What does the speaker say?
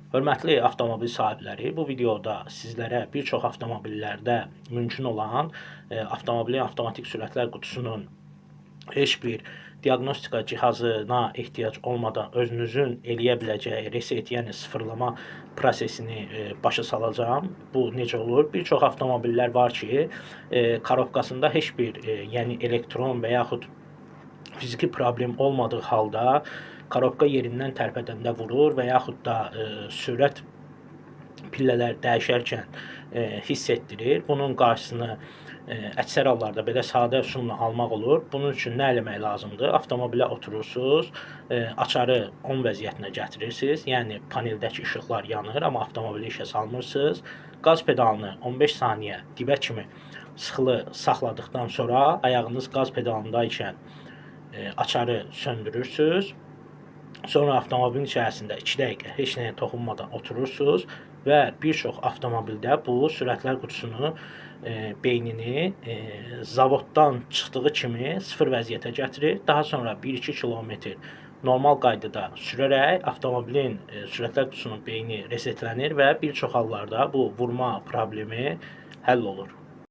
Hörmətli avtomobil sahibləri, bu videoda sizlərə bir çox avtomobillərdə mümkün olan avtomobilin avtomatik sürətlər qutusunun heç bir diaqnostika cihazına ehtiyac olmadan özünüzün eləyə biləcəyi reset, yəni sıfırlama prosesini başa salacağam. Bu necə olur? Bir çox avtomobillər var ki, korobkasında heç bir yəni elektron və yaxud fiziki problem olmadığı halda korobka yerindən tərpədəndə vurur və yaxud da sürət pillələr dəyişərkən hiss etdirir. Bunun qarşısını əksər hallarda belə sadə üsulla almaq olur. Bunun üçün nə eləmək lazımdır? Avtomobilə oturursunuz, açarı on vəziyyətinə gətirirsiniz. Yəni paneldəki işıqlar yanır, amma avtomobili işə salmırsınız. Qaz pedalını 15 saniyə dibə kimi sıxılı saxladıqdan sonra ayağınız qaz pedalında ikən açarı söndürürsünüz. Sonra avtomobilin içərisində 2 dəqiqə heç nəyə toxunmadan oturursunuz və bir çox avtomobildə bu sürətlər qutusunu beynini zavoddan çıxdığı kimi sıfır vəziyyətə gətirir. Daha sonra 1-2 kilometr normal qaydada sürərək avtomobilin sürətlər qutusunun beyni resetlənir və bir çox hallarda bu vurma problemi həll olur.